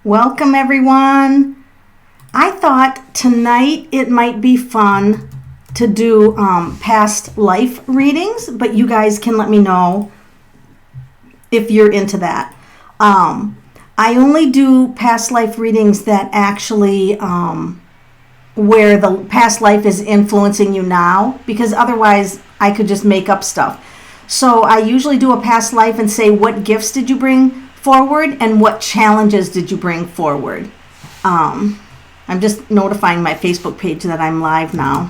Welcome everyone. I thought tonight it might be fun to do past life readings, but you guys can let me know if you're into that. I only do past life readings that actually where the past life is influencing you now, because otherwise I could just make up stuff. So I usually do a past life and say, what gifts did you bring forward and what challenges did you bring forward? I'm just notifying my Facebook page that I'm live now.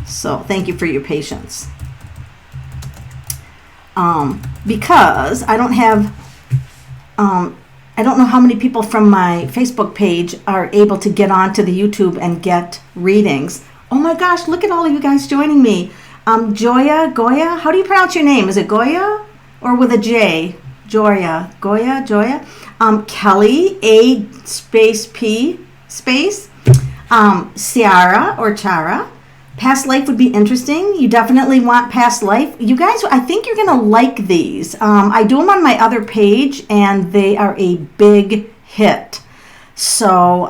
So thank you for your patience. Because I don't have, I don't know how many people from my Facebook page are able to get onto the YouTube and get readings. Oh my gosh, look at all of you guys joining me. Goya, how do you pronounce your name? Is it Goya or with a J? Joya, Joya. Kelly, A space P space. Ciara or Chara. Past life would be interesting. You definitely want past life. You guys, I think you're going to like these. I do them on my other page and they are a big hit. So,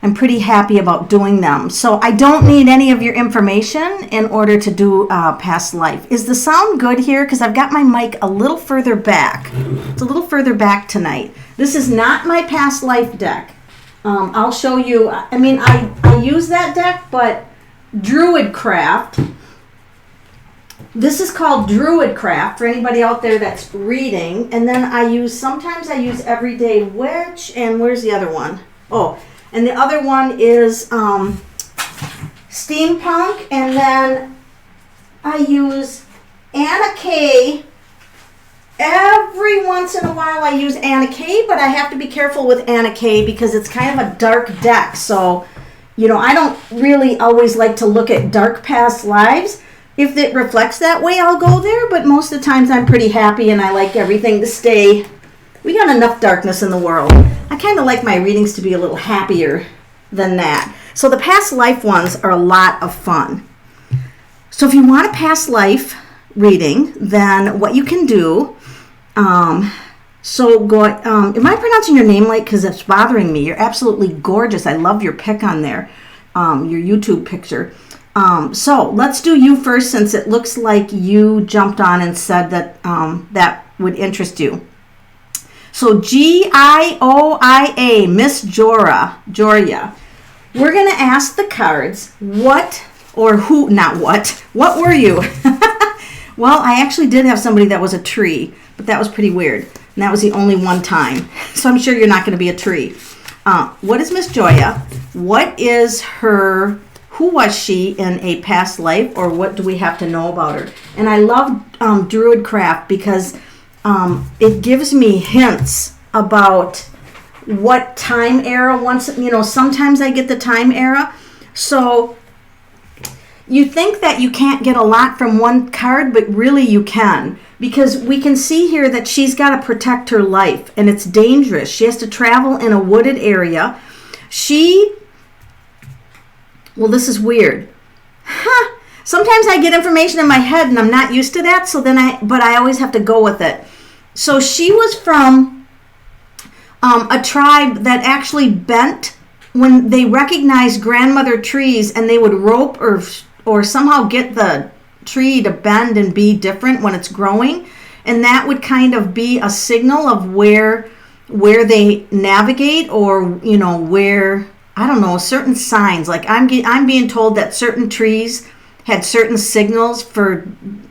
I'm pretty happy about doing them. So I don't need any of your information in order to do past life. Is the sound good here? Because I've got my mic a little further back. It's a little further back tonight. This is not my past life deck. I'll show you. I mean, I use that deck, but Druidcraft. This is called Druidcraft for anybody out there that's reading. And then sometimes I use Everyday Witch. And where's the other one? Oh, and the other one is Steampunk, and then I use Anna Kay. Every once in a while I use Anna Kay, but I have to be careful with Anna Kay because it's kind of a dark deck. So, I don't really always like to look at dark past lives. If it reflects that way, I'll go there, but most of the times I'm pretty happy and I like everything to stay. We got enough darkness in the world. I kind of like my readings to be a little happier than that. So the past life ones are a lot of fun. So if you want a past life reading, then what you can do, am I pronouncing your name right? Because it's bothering me. You're absolutely gorgeous. I love your pic on there, your YouTube picture. So let's do you first, since it looks like you jumped on and said that that would interest you. So Gioia, Miss Joria. We're going to ask the cards what were you? Well, I actually did have somebody that was a tree, but that was pretty weird. And that was the only one time. So I'm sure you're not going to be a tree. What is Miss Joya? What is her, who was she in a past life, or what do we have to know about her? And I love Druidcraft because it gives me hints about what time era sometimes I get the time era. So you think that you can't get a lot from one card, but really you can, because we can see here that she's got to protect her life and it's dangerous. She has to travel in a wooded area. Well, this is weird. Sometimes I get information in my head and I'm not used to that, but I always have to go with it. So she was from a tribe that actually bent when they recognized grandmother trees, and they would rope or somehow get the tree to bend and be different when it's growing, and that would kind of be a signal of where they navigate, or where, I don't know, certain signs. Like I'm being told that certain trees had certain signals for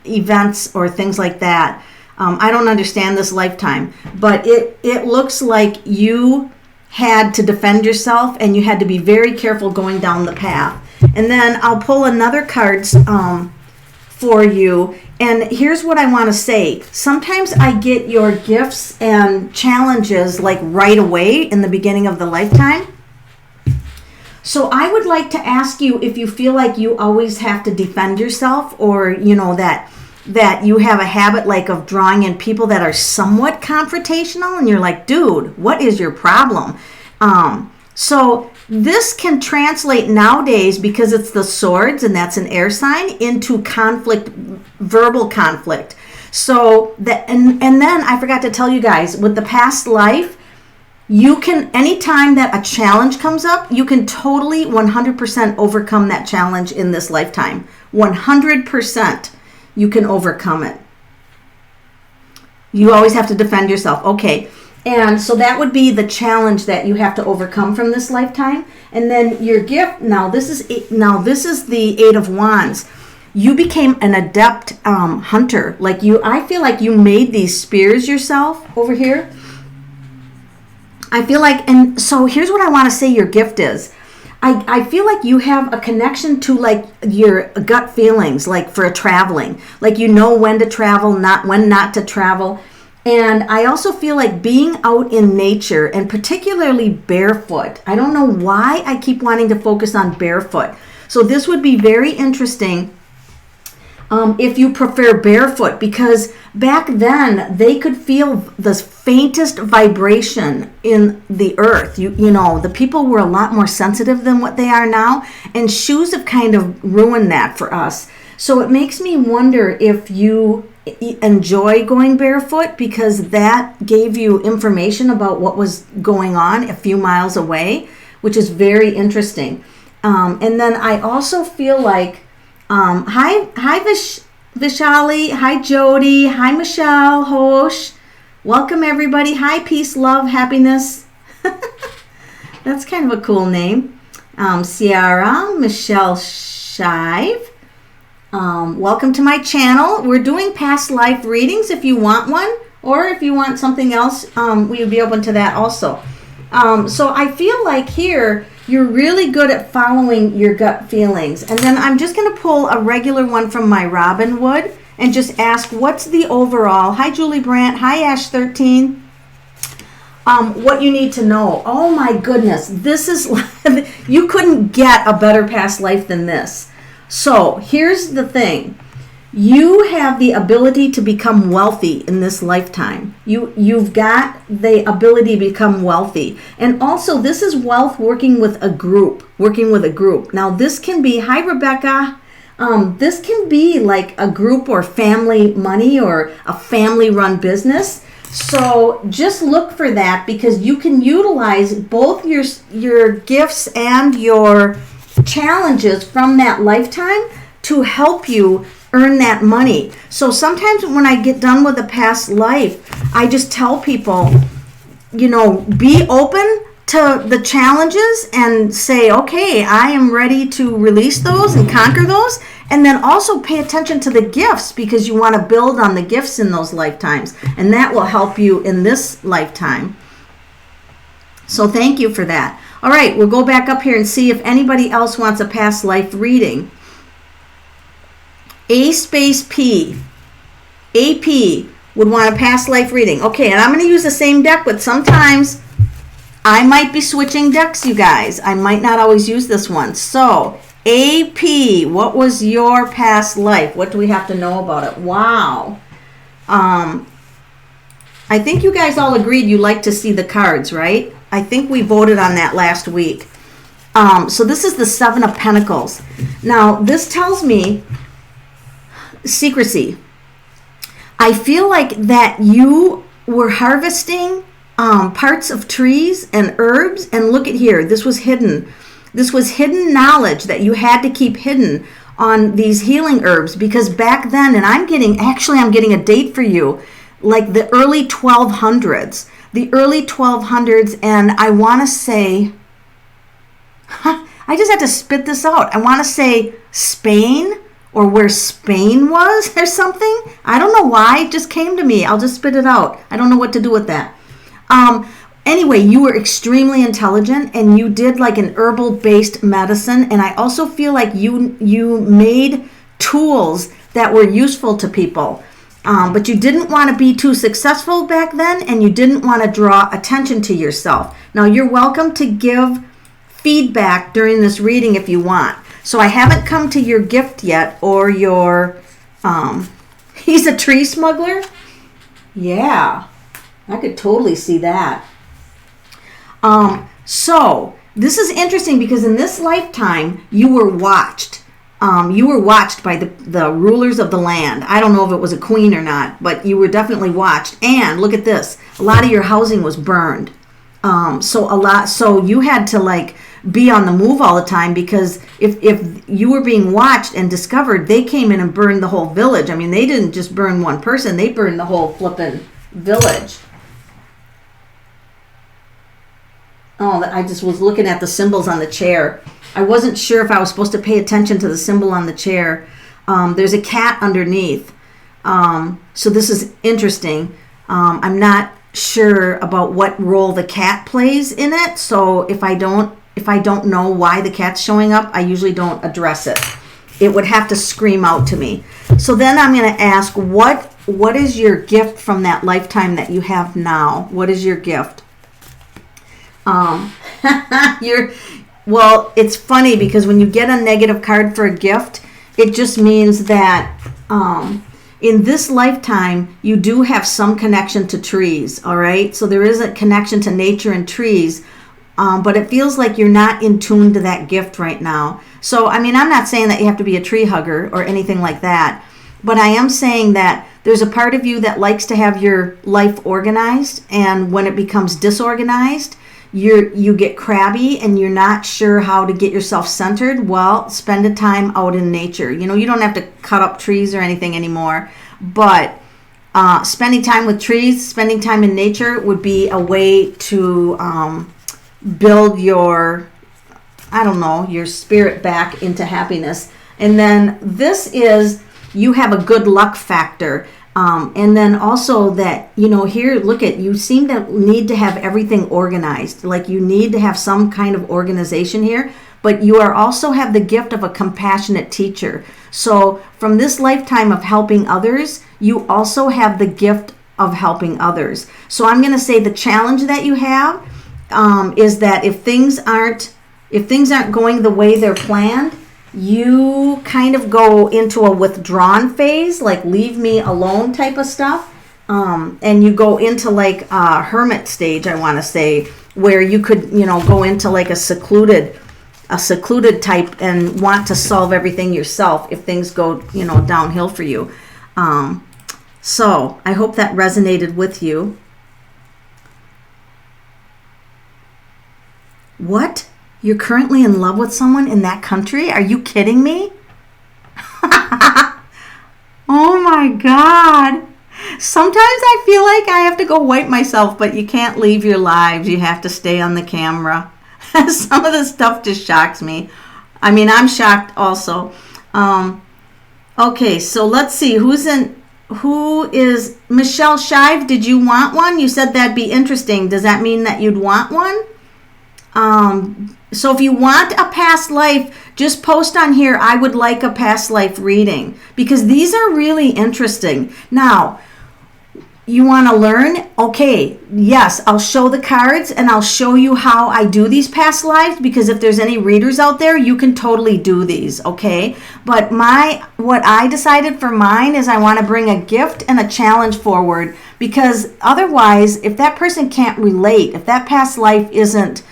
events or things like that. I don't understand this lifetime, but it looks like you had to defend yourself and you had to be very careful going down the path. And then I'll pull another cards for you. And here's what I want to say. Sometimes I get your gifts and challenges like right away in the beginning of the lifetime. So I would like to ask you if you feel like you always have to defend yourself, or that you have a habit like of drawing in people that are somewhat confrontational, and you're like, dude, what is your problem? So This can translate nowadays, because it's the swords and that's an air sign, into conflict, verbal conflict. So and then I forgot to tell you guys, with the past life, you can, anytime that a challenge comes up, you can totally 100% overcome that challenge in this lifetime. 100% you can overcome it. You always have to defend yourself. Okay. And so that would be the challenge that you have to overcome from this lifetime. And then your gift, now this is the Eight of Wands. You became an adept hunter. Like I feel like you made these spears yourself over here. I feel like, and so here's what I want to say your gift is. I feel like you have a connection to like your gut feelings, like for traveling. Like you know when to travel, when not to travel. And I also feel like being out in nature, and particularly barefoot. I don't know why I keep wanting to focus on barefoot. So this would be very interesting if you prefer barefoot, because back then they could feel the faintest vibration in the earth. You know, the people were a lot more sensitive than what they are now, and shoes have kind of ruined that for us. So it makes me wonder if you enjoy going barefoot, because that gave you information about what was going on a few miles away, which is very interesting. And then I also feel like hi Vaishali, hi Jodie, hi Michelle, Hosh. Welcome everybody. Hi, peace, love, happiness. That's kind of a cool name. Ciara, Michelle Shive. Welcome to my channel. We're doing past life readings if you want one, or if you want something else, we would be open to that also. So I feel like here you're really good at following your gut feelings. And then I'm just going to pull a regular one from my Robin Wood and just ask, what's the overall? Hi, Julie Brandt. Hi, Ash13. What you need to know. Oh my goodness. This is, you couldn't get a better past life than this. So here's the thing. You have the ability to become wealthy in this lifetime. You've got the ability to become wealthy. And also this is wealth working with a group. Now this can be, hi Rebecca, this can be like a group or family money or a family run business. So just look for that, because you can utilize both your gifts and your challenges from that lifetime to help you earn that money. So sometimes when I get done with a past life, I just tell people, be open to the challenges and say, okay, I am ready to release those and conquer those. And then also pay attention to the gifts, because you want to build on the gifts in those lifetimes. And that will help you in this lifetime. So thank you for that. All right, we'll go back up here and see if anybody else wants a past life reading. A-P would want a past life reading. Okay, and I'm going to use the same deck, but sometimes I might be switching decks, you guys. I might not always use this one. So, AP, what was your past life? What do we have to know about it? Wow. I think you guys all agreed you like to see the cards, right? I think we voted on that last week. So this is the Seven of Pentacles. Now, this tells me secrecy. I feel like that you were harvesting parts of trees and herbs, and look at here, this was hidden. This was hidden knowledge that you had to keep hidden on these healing herbs, because back then, and I'm getting a date for you, like the early 1200s. The early 1200s, and I want to say, I just had to spit this out. I want to say Spain, or where Spain was or something. I don't know why, it just came to me. I'll just spit it out. I don't know what to do with that. Anyway, you were extremely intelligent, and you did like an herbal-based medicine, and I also feel like you made tools that were useful to people. But you didn't want to be too successful back then, and you didn't want to draw attention to yourself. Now, you're welcome to give feedback during this reading if you want. So I haven't come to your gift yet, or your, he's a tree smuggler? Yeah, I could totally see that. So this is interesting because in this lifetime, you were watched. You were watched by the rulers of the land. I don't know if it was a queen or not, but you were definitely watched. And look at this. A lot of your housing was burned. So you had to like be on the move all the time, because if you were being watched and discovered, they came in and burned the whole village. I mean, they didn't just burn one person, they burned the whole flippin' village. Oh, I just was looking at the symbols on the chair. I wasn't sure if I was supposed to pay attention to the symbol on the chair. There's a cat underneath. So this is interesting. I'm not sure about what role the cat plays in it. So if I don't know why the cat's showing up, I usually don't address it. It would have to scream out to me. So then I'm going to ask, what is your gift from that lifetime that you have now? What is your gift? Well, it's funny because when you get a negative card for a gift, it just means that in this lifetime, you do have some connection to trees, all right? So there is a connection to nature and trees, but it feels like you're not in tune to that gift right now. So, I mean, I'm not saying that you have to be a tree hugger or anything like that, but I am saying that there's a part of you that likes to have your life organized, and when it becomes disorganized, you get crabby and you're not sure how to get yourself centered. Well, spend a time out in nature. You know, you don't have to cut up trees or anything anymore, but spending time with trees, spending time in nature would be a way to build your, your spirit back into happiness. And then this is, you have a good luck factor. And then also that, here, look at, you seem to need to have everything organized. Like you need to have some kind of organization here, but you also have the gift of a compassionate teacher. So from this lifetime of helping others, you also have the gift of helping others. So I'm going to say the challenge that you have is that if things aren't going the way they're planned, you kind of go into a withdrawn phase, like leave me alone type of stuff. And you go into like a hermit stage, I want to say, where you could, go into like a secluded type and want to solve everything yourself if things go, downhill for you. So I hope that resonated with you. What? You're currently in love with someone in that country? Are you kidding me? Oh my God. Sometimes I feel like I have to go wipe myself, but you can't leave your lives. You have to stay on the camera. Some of the stuff just shocks me. I mean, I'm shocked also. Okay, so let's see. Who is Michelle Shive? Did you want one? You said that'd be interesting. Does that mean that you'd want one? So if you want a past life, just post on here, I would like a past life reading, because these are really interesting. Now, you want to learn? Okay, yes, I'll show the cards and I'll show you how I do these past lives, because if there's any readers out there, you can totally do these, okay? But what I decided for mine is I want to bring a gift and a challenge forward, because otherwise, if that person can't relate, if that past life isn't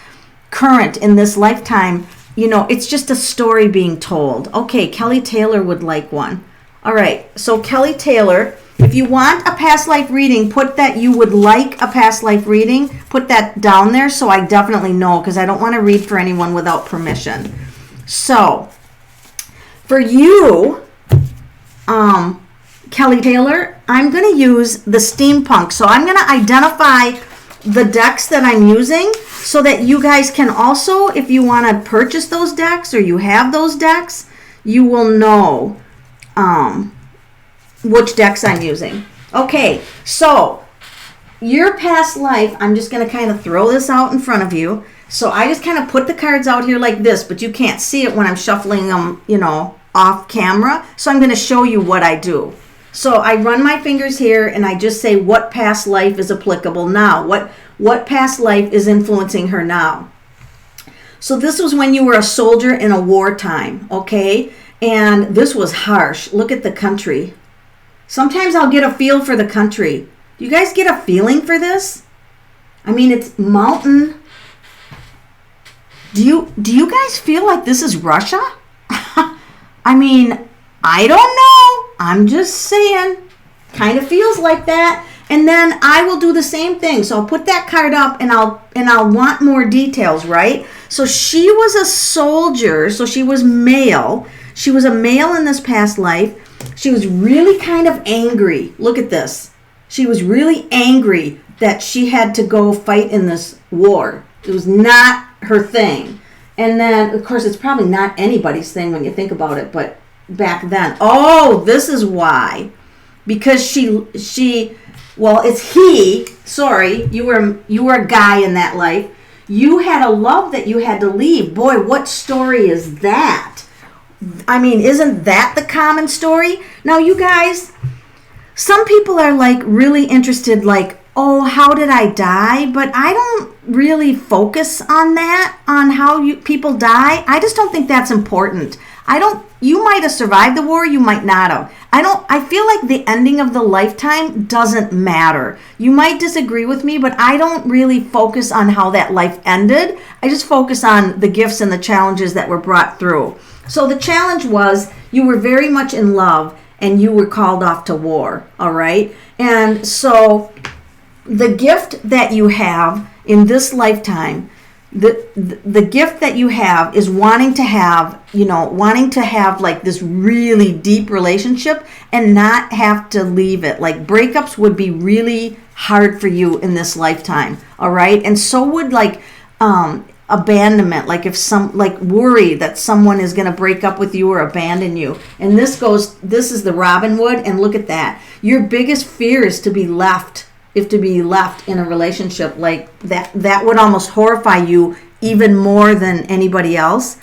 current in this lifetime, it's just a story being told. Okay, Kelly Taylor would like one. All right, so Kelly Taylor, if you want a past life reading, put that you would like a past life reading, put that down there so I definitely know, because I don't want to read for anyone without permission. So, for you, Kelly Taylor, I'm going to use the steampunk. So I'm going to identify the decks that I'm using so that you guys can also, if you want to purchase those decks or you have those decks, you will know which decks I'm using. Okay, so your past life, I'm just going to kind of throw this out in front of you. So I just kind of put the cards out here like this, but you can't see it when I'm shuffling them, off camera. So I'm going to show you what I do. So I run my fingers here and I just say what past life is applicable now. What past life is influencing her now? So this was when you were a soldier in a wartime, okay? And this was harsh. Look at the country. Sometimes I'll get a feel for the country. Do you guys get a feeling for this? I mean, it's mountain. Do you guys feel like this is Russia? I mean, I don't know. I'm just saying. Kind of feels like that. And then I will do the same thing. So I'll put that card up and I'll want more details, right? So she was a soldier, so she was male. She was a male in this past life. She was really kind of angry. Look at this. She was really angry that she had to go fight in this war. It was not her thing. And then, of course, it's probably not anybody's thing when you think about it, but back then. Oh, this is why. Because well, it's he. Sorry, you were a guy in that life. You had a love that you had to leave. Boy, what story is that? I mean, isn't that the common story? Now, you guys, some people are like really interested, like, oh, how did I die? But I don't really focus on that, on how people die. I just don't think that's important. You might have survived the war, you might not have. I feel like the ending of the lifetime doesn't matter. You might disagree with me, but I don't really focus on how that life ended. I just focus on the gifts and the challenges that were brought through. So the challenge was you were very much in love and you were called off to war, all right? And so the gift that you have in this lifetime, the gift that you have is wanting to have like this really deep relationship and not have to leave it. Like breakups would be really hard for you in this lifetime, all right? And so would like abandonment, like worry that someone is going to break up with you or abandon you. And this is the Robin Wood, and look at that. Your biggest fear is to be left. If to be left in a relationship like that would almost horrify you even more than anybody else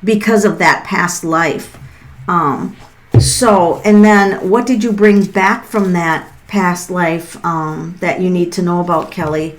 because of that past life. And then what did you bring back from that past life that you need to know about, Kelly?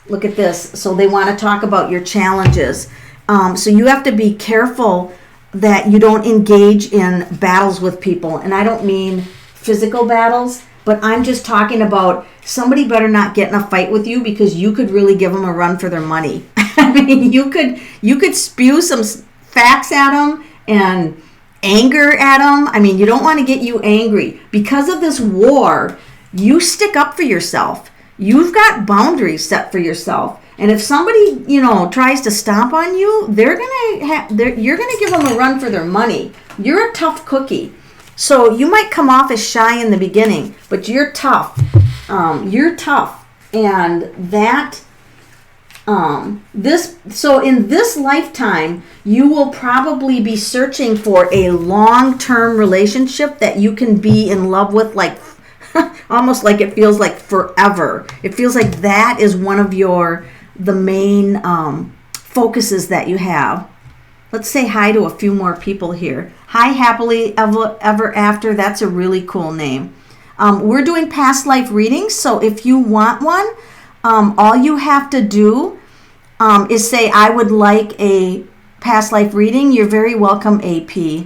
Look at this. So they want to talk about your challenges. So you have to be careful that you don't engage in battles with people. And I don't mean physical battles, but I'm just talking about somebody better not get in a fight with you because you could really give them a run for their money. I mean, you could spew some facts at them and anger at them. I mean, you don't want to get you angry. Because of this war, you stick up for yourself. You've got boundaries set for yourself. And if somebody, tries to stomp on you, you're gonna give them a run for their money. You're a tough cookie. So you might come off as shy in the beginning, but you're tough. You're tough. And that, so in this lifetime, you will probably be searching for a long-term relationship that you can be in love with, like almost like it feels like forever. It feels like that is one of the main focuses that you have. Let's say hi to a few more people here. Hi, Happily Ever After. That's a really cool name. We're doing past life readings, so if you want one, all you have to do is say, I would like a past life reading. You're very welcome, AP.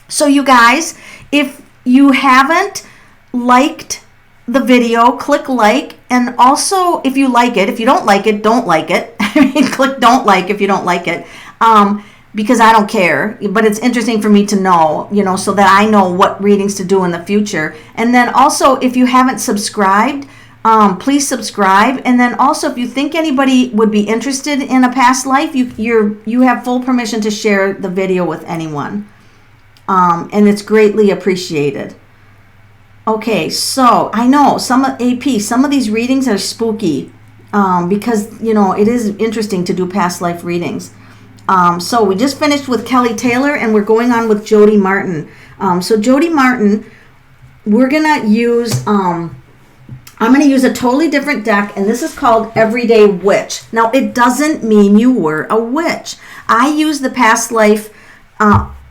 So you guys, if you haven't liked the video, click like, and also if you like it. If you don't like it, don't like it. I mean, click don't like if you don't like it. Because I don't care, but it's interesting for me to know, so that I know what readings to do in the future. And then also, if you haven't subscribed, please subscribe. And then also, if you think anybody would be interested in a past life, you have full permission to share the video with anyone. And it's greatly appreciated. Okay, so I know some of these readings are spooky because, it is interesting to do past life readings. So we just finished with Kelly Taylor and we're going on with Jodie Martin. So Jodie Martin, we're going to use, I'm going to use a totally different deck, and this is called Everyday Witch. Now, it doesn't mean you were a witch. I use the past life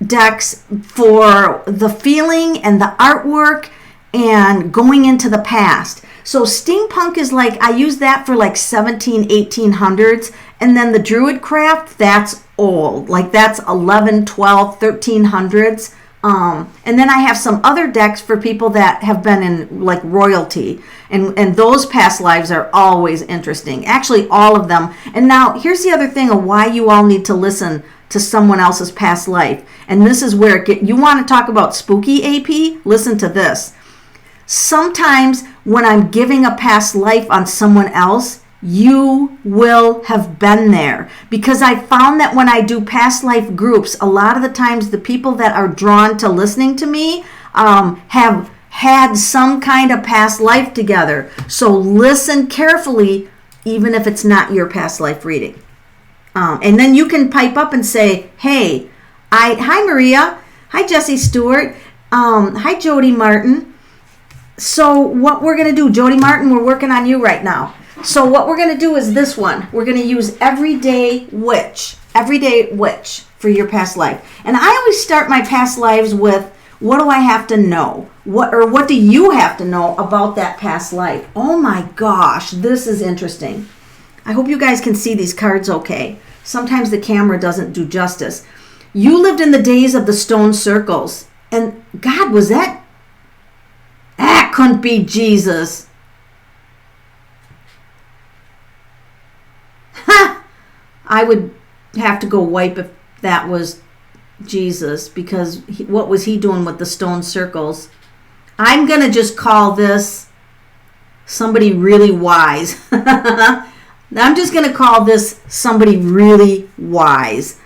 decks for the feeling and the artwork and going into the past. So steampunk is like, I use that for like 1800s. And then the druid craft, that's old. Like that's 11, 12, 1300s. And then I have some other decks for people that have been in like royalty. And those past lives are always interesting. Actually, all of them. And now here's the other thing of why you all need to listen to someone else's past life. And this is where you want to talk about spooky AP? Listen to this. Sometimes when I'm giving a past life on someone else, you will have been there, because I found that when I do past life groups, a lot of the times the people that are drawn to listening to me have had some kind of past life together. So listen carefully, even if it's not your past life reading. And then you can pipe up and say, hey, hi Maria, hi Jessie Stewart, hi Jodie Martin. So what we're going to do, Jodie Martin, we're working on you right now. So what we're going to do is this one. We're going to use everyday witch for your past life. And I always start my past lives with, what do I have to know? What do you have to know about that past life? Oh my gosh, this is interesting. I hope you guys can see these cards okay. Sometimes the camera doesn't do justice. You lived in the days of the stone circles. And God, that couldn't be Jesus. I would have to go wipe if that was Jesus, because what was he doing with the stone circles? I'm going to just call this somebody really wise. I'm just going to call this somebody really wise.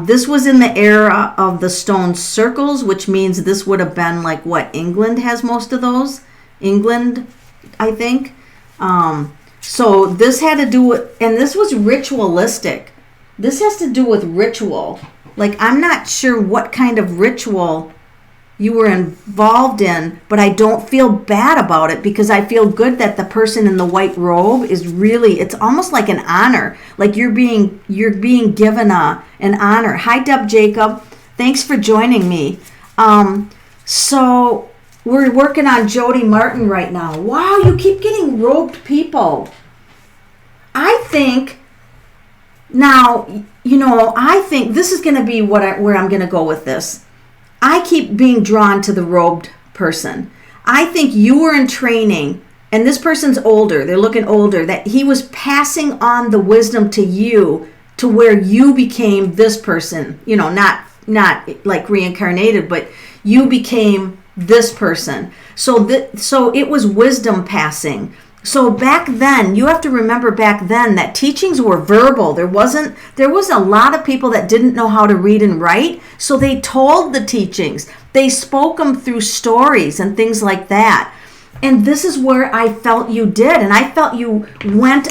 This was in the era of the stone circles, which means this would have been like what? England has most of those? England, I think. So this had to do with, and this was ritualistic. This has to do with ritual. Like, I'm not sure what kind of ritual you were involved in, but I don't feel bad about it, because I feel good that the person in the white robe is really, it's almost like an honor. Like you're being given an honor. Hi, Deb Jacob. Thanks for joining me. So we're working on Jodie Martin right now. Wow, you keep getting robed people. I think this is going to be where I'm going to go with this. I keep being drawn to the robed person. I think you were in training, and this person's older. They're looking older. That he was passing on the wisdom to you, to where you became this person. Not like reincarnated, but you became this person. So it was wisdom passing. So back then, you have to remember back then that teachings were verbal. There was a lot of people that didn't know how to read and write, so they told the teachings. They spoke them through stories and things like that. And this is where I felt you did. And I felt you went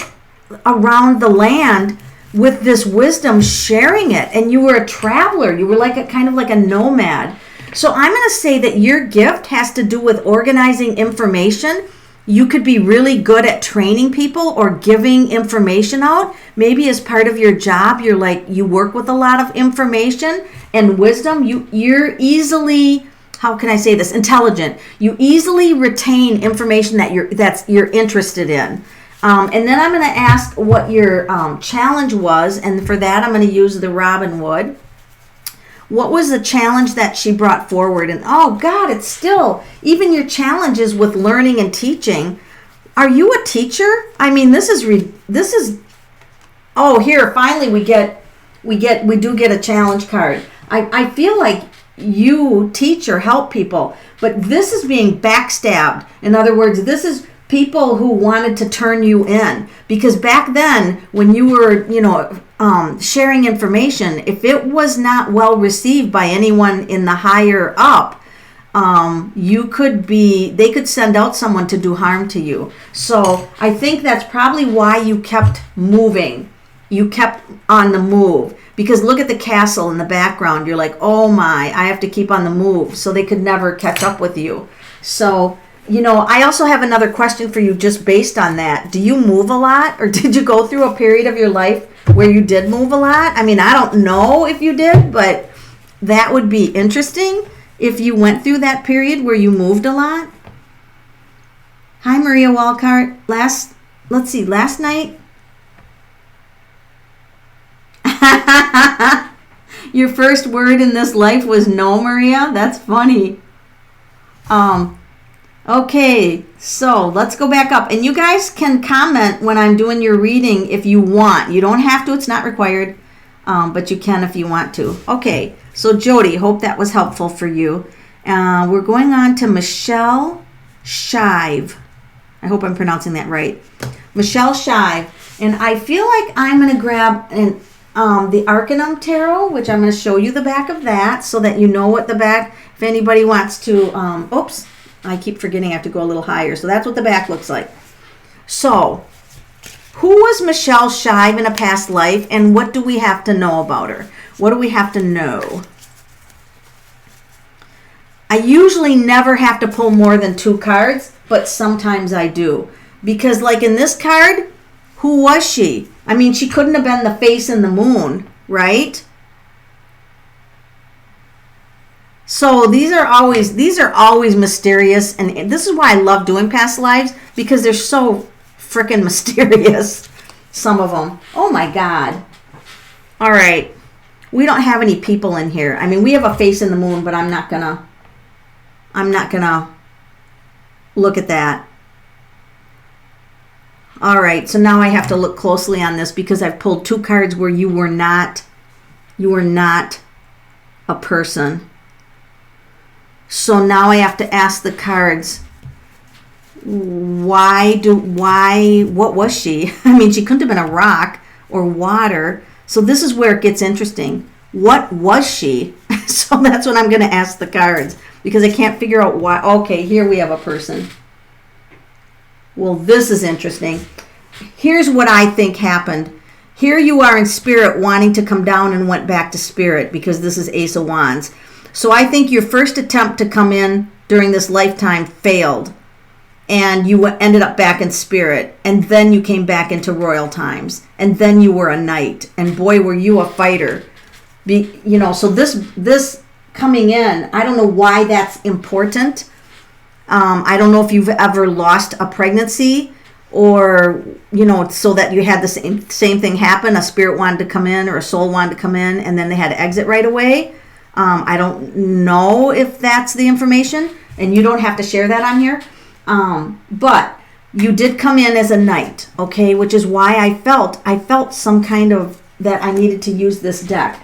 around the land with this wisdom, sharing it. And you were a traveler. You were like kind of like a nomad. So I'm going to say that your gift has to do with organizing information. You could be really good at training people or giving information out. Maybe as part of your job, you work with a lot of information and wisdom. You're easily, how can I say this, intelligent. You easily retain information that you're interested in. And then I'm going to ask what your challenge was, and for that I'm going to use the Robin Wood. What was the challenge that she brought forward? And oh God, it's still, even your challenges with learning and teaching. Are you a teacher? I mean, this is, oh, here, finally we do get a challenge card. I feel like you teach or help people, but this is being backstabbed. In other words, this is people who wanted to turn you in, because back then when you were, sharing information, if it was not well received by anyone in the higher up, they could send out someone to do harm to you. So I think that's probably why you kept moving. You kept on the move, because look at the castle in the background. You're like, oh my, I have to keep on the move. So they could never catch up with you. So, I also have another question for you just based on that. Do you move a lot, or did you go through a period of your life where you did move a lot? I mean, I don't know if you did, but that would be interesting if you went through that period where you moved a lot. Hi, Maria Walcart. Last night. Your first word in this life was no, Maria? That's funny. Okay, so let's go back up. And you guys can comment when I'm doing your reading if you want. You don't have to. It's not required. But you can if you want to. Okay, so Jodie, hope that was helpful for you. We're going on to Michelle Shive. I hope I'm pronouncing that right. Michelle Shive. And I feel like I'm going to grab the Arcanum Tarot, which I'm going to show you the back of that so that you know what the back, if anybody wants to, oops, I keep forgetting I have to go a little higher. So that's what the back looks like. So, who was Michelle Shive in a past life, and what do we have to know about her? What do we have to know? I usually never have to pull more than 2 cards, but sometimes I do. Because like in this card, who was she? I mean, she couldn't have been the face in the moon, right? So these are always mysterious, and this is why I love doing past lives, because they're so freaking mysterious, some of them. Oh my God. All right. We don't have any people in here. I mean, we have a face in the moon, but I'm not gonna look at that. All right, so now I have to look closely on this because I've pulled 2 cards where you were not a person. So now I have to ask the cards, what was she? I mean, she couldn't have been a rock or water. So this is where it gets interesting. What was she? So that's what I'm going to ask the cards because I can't figure out why. Okay, here we have a person. Well, this is interesting. Here's what I think happened. Here you are in spirit wanting to come down and went back to spirit because this is Ace of Wands. So I think your first attempt to come in during this lifetime failed. And you ended up back in spirit. And then you came back into royal times. And then you were a knight. And boy, were you a fighter. So this coming in, I don't know why that's important. I don't know if you've ever lost a pregnancy or, so that you had the same thing happen. A spirit wanted to come in or a soul wanted to come in and then they had to exit right away. I don't know if that's the information and you don't have to share that on here. But you did come in as a knight, okay, which is why I felt some kind of that I needed to use this deck.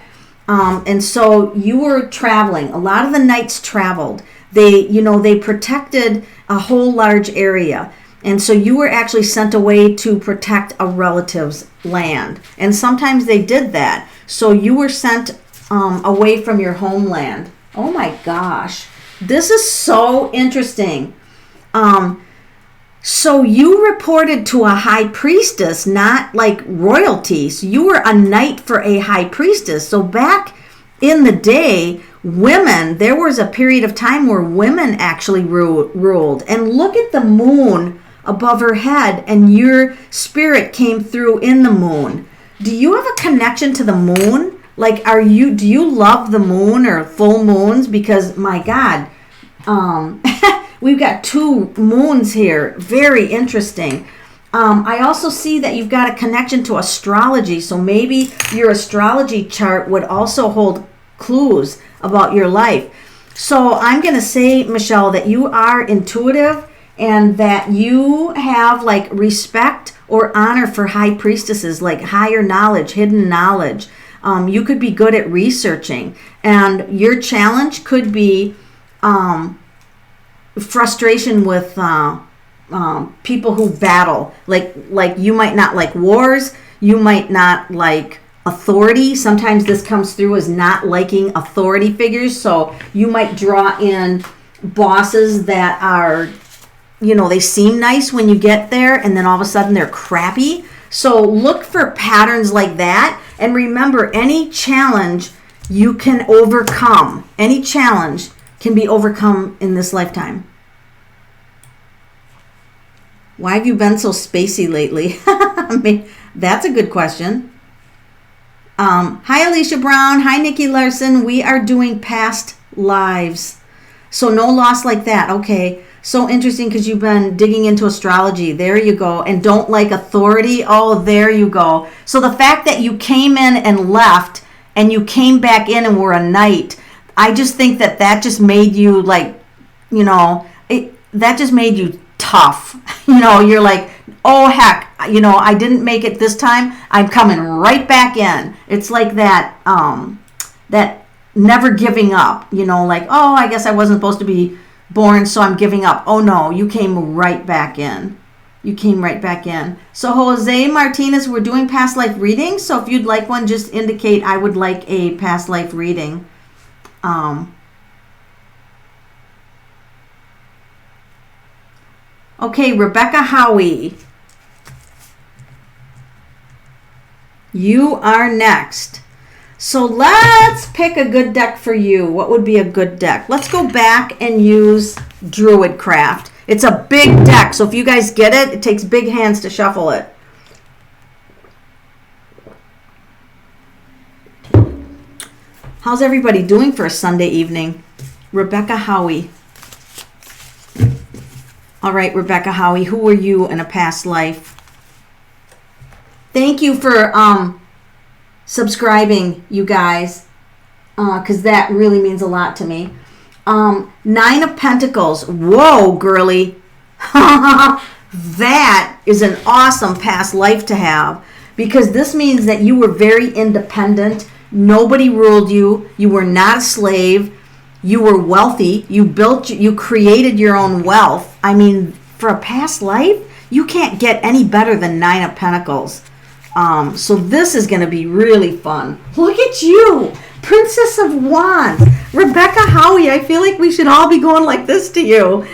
And so you were traveling. A lot of the knights traveled. They protected a whole large area. And so you were actually sent away to protect a relative's land. And sometimes they did that. So you were sent away from your homeland. Oh my gosh. This is so interesting. So you reported to a high priestess, not like royalty. So you were a knight for a high priestess. So back in the day, there was a period of time where women actually ruled. And look at the moon above her head, and your spirit came through in the moon. Do you have a connection to the moon? Like, do you love the moon or full moons? Because my God, we've got 2 moons here. Very interesting. I also see that you've got a connection to astrology. So maybe your astrology chart would also hold clues about your life. So I'm going to say, Michelle, that you are intuitive and that you have like respect or honor for high priestesses, like higher knowledge, hidden knowledge. You could be good at researching, and your challenge could be frustration with people who battle. Like you might not like wars, you might not like authority. Sometimes this comes through as not liking authority figures. So you might draw in bosses that are, they seem nice when you get there and then all of a sudden they're crappy. So look for patterns like that. And remember, any challenge you can overcome. Any challenge can be overcome in this lifetime. Why have you been so spacey lately? I mean, that's a good question. Hi, Alicia Brown. Hi, Nikki Larson. We are doing past lives. So no loss like that. Okay. So interesting because you've been digging into astrology. There you go. And don't like authority. Oh, there you go. So the fact that you came in and left and you came back in and were a knight. I just think that just made you like, that just made you tough. You're like, oh heck, I didn't make it this time. I'm coming right back in. It's like that, that never giving up, like, oh, I guess I wasn't supposed to be born, so I'm giving up. Oh no, you came right back in. You came right back in. So Jose Martinez, we're doing past life readings. So if you'd like one, just indicate I would like a past life reading. Okay, Rebecca Howie. You are next. So let's pick a good deck for you. What would be a good deck? Let's go back and use Druidcraft. It's a big deck, so if you guys get it, it takes big hands to shuffle it. How's everybody doing for a Sunday evening? Rebecca Howie. All right, Rebecca Howie, who were you in a past life? Thank you for subscribing, you guys, because that really means a lot to me. 9 of Pentacles. Whoa, girly. That is an awesome past life to have, because this means that you were very independent. Nobody ruled you. You were not a slave. You were wealthy. You created your own wealth. I mean, for a past life, you can't get any better than 9 of Pentacles. So this is going to be really fun. Look at you, Princess of Wands. Rebecca Howie, I feel like we should all be going like this to you.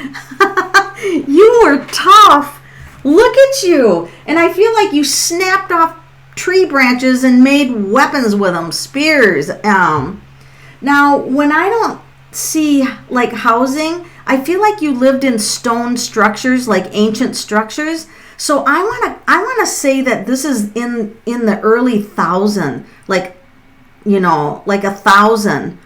You were tough. Look at you. And I feel like you snapped off tree branches and made weapons with them, spears. Now, when I don't see like housing, I feel like you lived in stone structures, like ancient structures. So I want to say that this is in the early 1000, like 1000.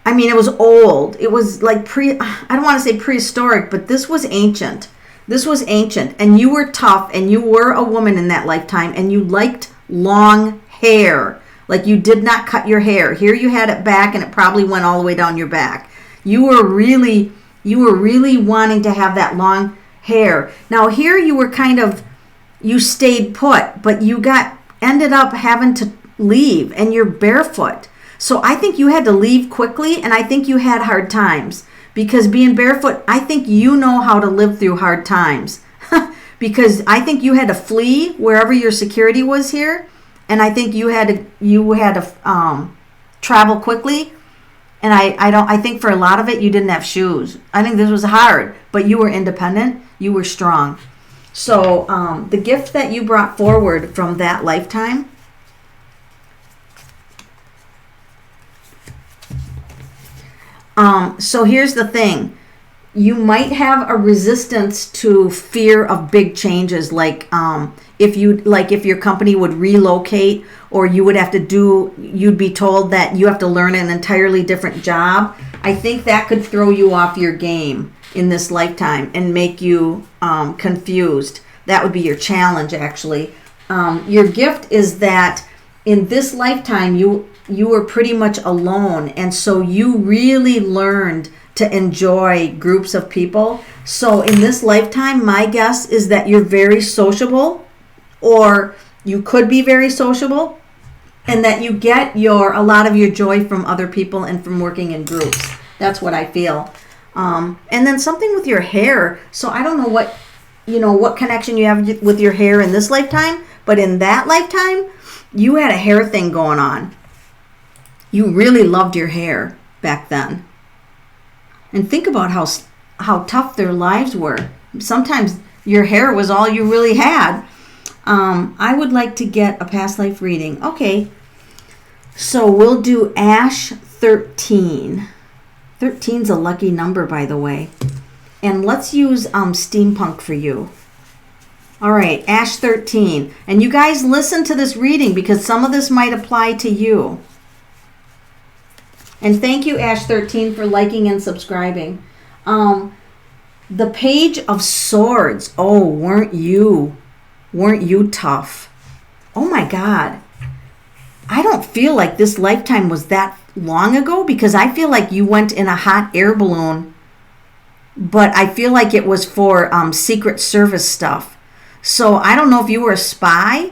I mean, it was old. It was like I don't want to say prehistoric, but this was ancient. This was ancient, and you were tough, and you were a woman in that lifetime, and you liked long hair. Like, you did not cut your hair. Here you had it back, and it probably went all the way down your back. You were really wanting to have that long hair. Now here you were you stayed put, but you ended up having to leave, and you're barefoot. So I think you had to leave quickly, and I think you had hard times, because being barefoot, I think you know how to live through hard times. Because I think you had to flee wherever your security was here, and I think you had to travel quickly. And I think for a lot of it, you didn't have shoes. I think this was hard, but you were independent. You were strong. So the gift that you brought forward from that lifetime, so here's the thing. You might have a resistance to fear of big changes, like if your company would relocate, or you would have to you'd be told that you have to learn an entirely different job. I think that could throw you off your game in this lifetime and make you confused. That would be your challenge, actually. Your gift is that in this lifetime, you were pretty much alone, and so you really learned to enjoy groups of people. So in this lifetime, my guess is that you're very sociable, or you could be very sociable, and that you get a lot of your joy from other people and from working in groups. That's what I feel. And then something with your hair. So I don't know what connection you have with your hair in this lifetime, but in that lifetime, you had a hair thing going on. You really loved your hair back then. And think about how tough their lives were. Sometimes your hair was all you really had. I would like to get a past life reading. Okay, so we'll do Ash 13. 13's a lucky number, by the way. And let's use steampunk for you. All right, Ash 13. And you guys listen to this reading, because some of this might apply to you. And thank you, Ash 13, for liking and subscribing. The Page of Swords. Oh, weren't you tough? Oh my God. I don't feel like this lifetime was that long ago, because I feel like you went in a hot air balloon, but I feel like it was for Secret Service stuff. So I don't know if you were a spy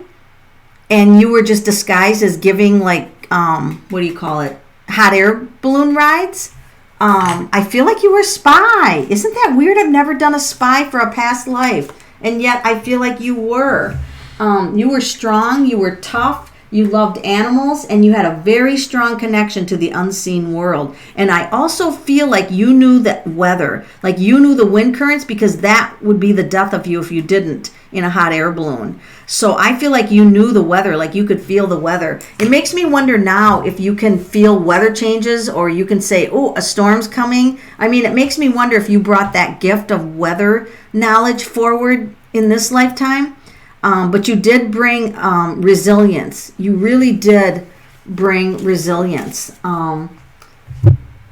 and you were just disguised as giving like, what do you call it? Hot air balloon rides. I feel like you were a spy. Isn't that weird? I've never done a spy for a past life. And yet I feel like you were. You were strong. You were tough. You loved animals, and you had a very strong connection to the unseen world. And I also feel like you knew the weather, like you knew the wind currents, because that would be the death of you if you didn't in a hot air balloon. So I feel like you knew the weather, like you could feel the weather. It makes me wonder now if you can feel weather changes, or you can say, oh, a storm's coming. I mean, it makes me wonder if you brought that gift of weather knowledge forward in this lifetime. But you did bring resilience. You really did bring resilience.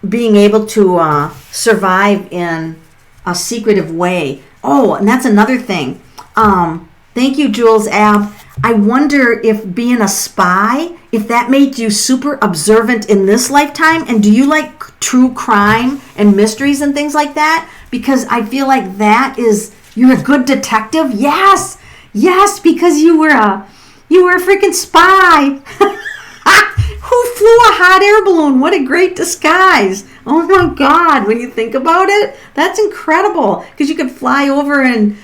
Being able to survive in a secretive way. Oh, and that's another thing. Thank you, Jules Ab. I wonder if being a spy, if that made you super observant in this lifetime. And do you like true crime and mysteries and things like that? Because I feel like that is, you're a good detective. Yes. Yes, because you were a freaking spy who flew a hot air balloon. What a great disguise. Oh my God, when you think about it, that's incredible, because you could fly over and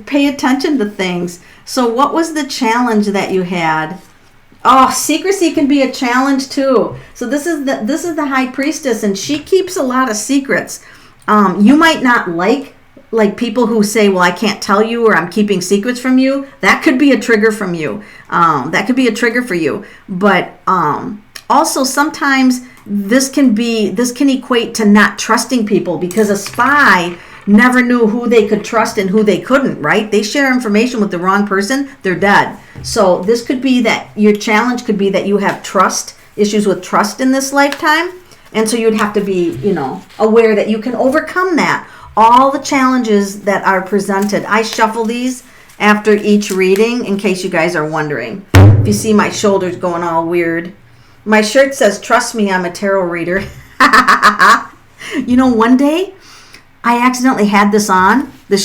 pay attention to things. So what was the challenge that you had? Oh, secrecy can be a challenge too. So this is the high priestess, and she keeps a lot of secrets. You might not like people who say, well, I can't tell you, or I'm keeping secrets from you. That could be a trigger from you. That could be a trigger for you. But also sometimes this can equate to not trusting people, because a spy never knew who they could trust and who they couldn't, right? They share information with the wrong person, they're dead. So this could be that your challenge could be that you have issues with trust in this lifetime. And so you'd have to be, aware that you can overcome that. All the challenges that are presented. I shuffle these after each reading in case you guys are wondering. If you see my shoulders going all weird. My shirt says, trust me, I'm a tarot reader. One day I accidentally had this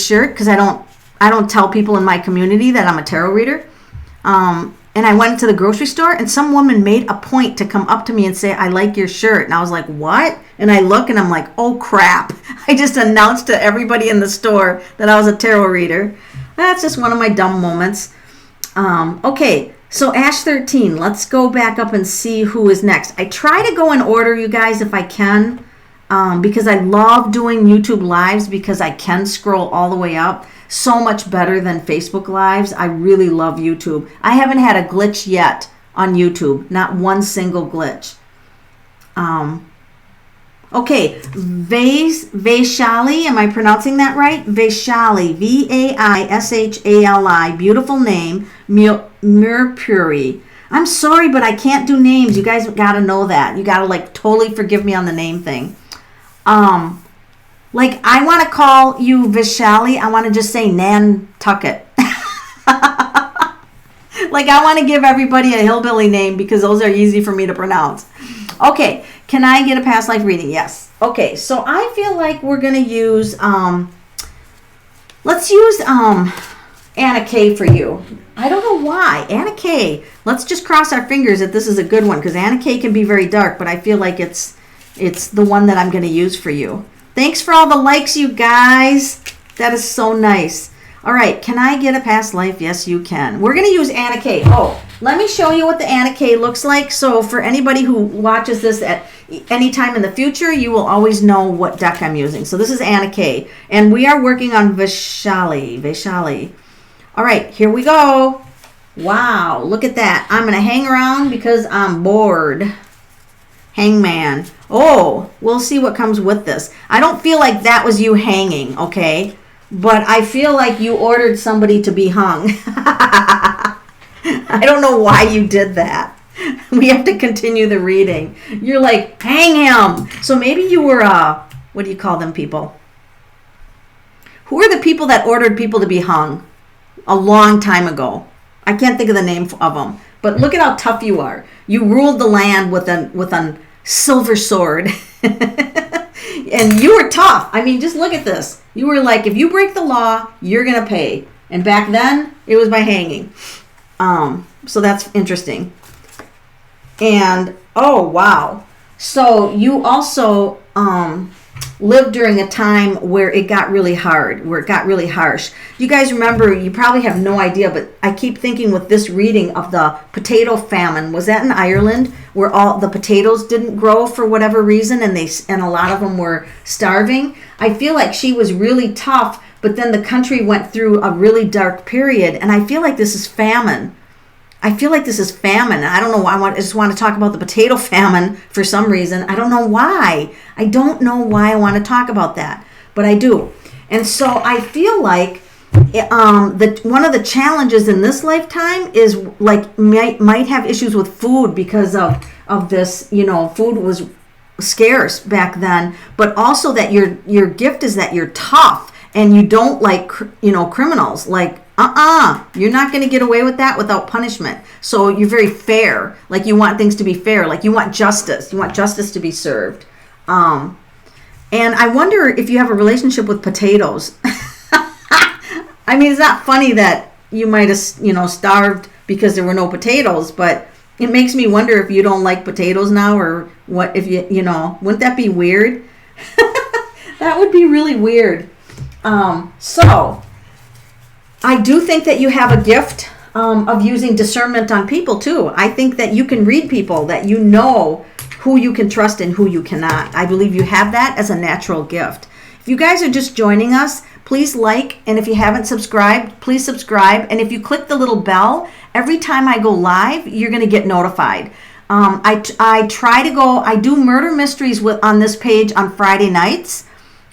shirt, because I don't tell people in my community that I'm a tarot reader. And I went to the grocery store, and some woman made a point to come up to me and say, I like your shirt. And I was like, what? And I look and I'm like, oh crap. I just announced to everybody in the store that I was a tarot reader. That's just one of my dumb moments. Okay, so Ash 13, let's go back up and see who is next. I try to go in order, you guys, if I can, because I love doing YouTube lives, because I can scroll all the way up. So much better than Facebook Lives. I really love YouTube. I haven't had a glitch yet on YouTube. Not one single glitch. Okay, Vaishali, am I pronouncing that right? Vaishali, Vaishali, beautiful name, Mercury. I'm sorry, but I can't do names. You guys got to know that. You got to totally forgive me on the name thing. I want to call you Vaishali. I want to just say Nantucket. I want to give everybody a hillbilly name, because those are easy for me to pronounce. Okay, can I get a past life reading? Yes. Okay, so I feel like we're going to use, let's use Anna K for you. I don't know why. Anna K. Let's just cross our fingers that this is a good one, because Anna K can be very dark, but I feel like it's the one that I'm going to use for you. Thanks for all the likes, you guys. That is so nice. All right, can I get a past life? Yes, you can. We're going to use Anna K. Oh, let me show you what the Anna K looks like. So for anybody who watches this at any time in the future, you will always know what deck I'm using. So this is Anna K. And we are working on Vaishali. All right, here we go. Wow, look at that. I'm going to hang around because I'm bored. Hangman. Oh, we'll see what comes with this. I don't feel like that was you hanging, okay? But I feel like you ordered somebody to be hung. I don't know why you did that. We have to continue the reading. You're like, hang him. So maybe you were, what do you call them people? Who are the people that ordered people to be hung a long time ago? I can't think of the name of them. But look at how tough you are. You ruled the land with a silver sword. And you were tough. I mean, just look at this. You were like, if you break the law, you're going to pay. And back then, it was by hanging. So that's interesting. And, oh, wow. So you also lived during a time where it got really hard, where it got really harsh. You guys remember, you probably have no idea, but I keep thinking with this reading of the potato famine. Was that in Ireland where all the potatoes didn't grow for whatever reason and a lot of them were starving? I feel like she was really tough, but then the country went through a really dark period, and I feel like this is famine. I don't know why. I just want to talk about the potato famine for some reason. I don't know why. I want to talk about that, but I do. And so I feel like one of the challenges in this lifetime is like might have issues with food because of this. Food was scarce back then, but also that your gift is that you're tough and you don't like criminals. Like you're not going to get away with that without punishment. So you're very fair. Like you want things to be fair. Like you want justice. You want justice to be served. And I wonder if you have a relationship with potatoes. I mean, it's not funny that you might have, starved because there were no potatoes, but it makes me wonder if you don't like potatoes now, or what if wouldn't that be weird? That would be really weird. So I do think that you have a gift of using discernment on people too. I think that you can read people, that you know who you can trust and who you cannot. I believe you have that as a natural gift. If you guys are just joining us, please like, and if you haven't subscribed, please subscribe. And if you click the little bell, every time I go live, you're going to get notified. I do murder mysteries on this page on Friday nights.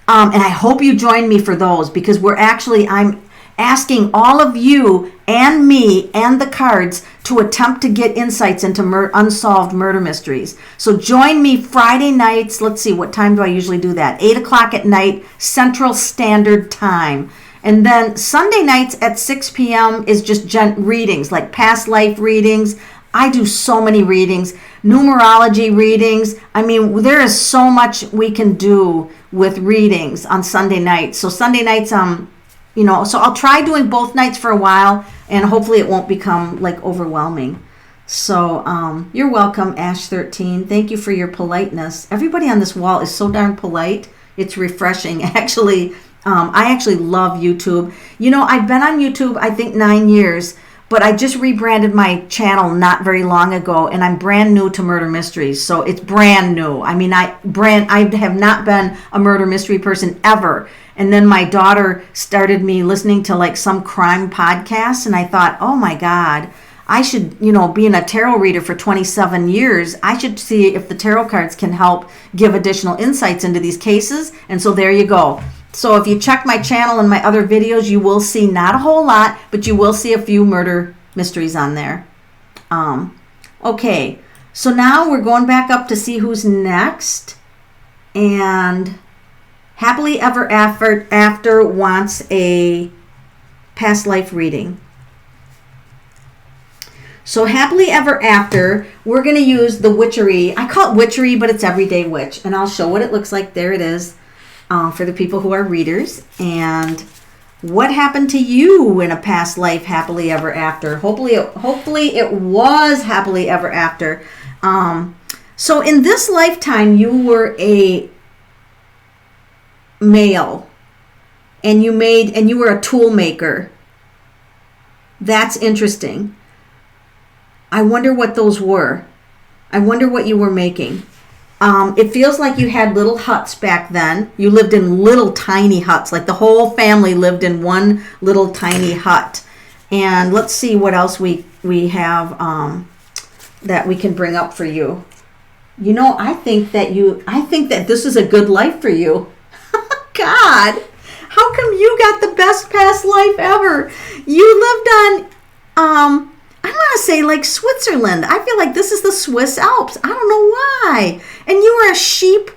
And I hope you join me for those, because I'm asking all of you and me and the cards to attempt to get insights into unsolved murder mysteries. So join me Friday nights. Let's see, what time do I usually do that? 8 o'clock at night, Central Standard Time. And then Sunday nights at 6 p.m. is just readings, like past life readings. I do so many readings, numerology readings. I mean, there is so much we can do with readings on Sunday nights. So Sunday nights, so I'll try doing both nights for a while, and hopefully it won't become like overwhelming. So you're welcome, Ash13. Thank you for your politeness. Everybody on this wall is so darn polite. It's refreshing. Actually, I actually love YouTube. I've been on YouTube, I think 9 years, but I just rebranded my channel not very long ago, and I'm brand new to murder mysteries. So it's brand new. I mean, I have not been a murder mystery person ever. And then my daughter started me listening to like some crime podcast, and I thought, oh my God, I should, being a tarot reader for 27 years, I should see if the tarot cards can help give additional insights into these cases. And so there you go. So if you check my channel and my other videos, you will see not a whole lot, but you will see a few murder mysteries on there. Okay, so now we're going back up to see who's next. And Happily Ever After wants a past life reading. So Happily Ever After, we're going to use the witchery. I call it witchery, but it's Everyday Witch. And I'll show what it looks like. There it is. For the people who are readers, and what happened to you in a past life happily ever after. Hopefully it was happily ever after. So in this lifetime you were a male, and you were a tool maker. That's interesting. I wonder what those were. I wonder what you were making. It feels like you had little huts back then. You lived in little tiny huts, like the whole family lived in one little tiny hut. And let's see what else we have that we can bring up for you. I think that this is a good life for you. God, how come you got the best past life ever? You lived on I'm going to say like Switzerland. I feel like this is the Swiss Alps. I don't know why. And you were a sheep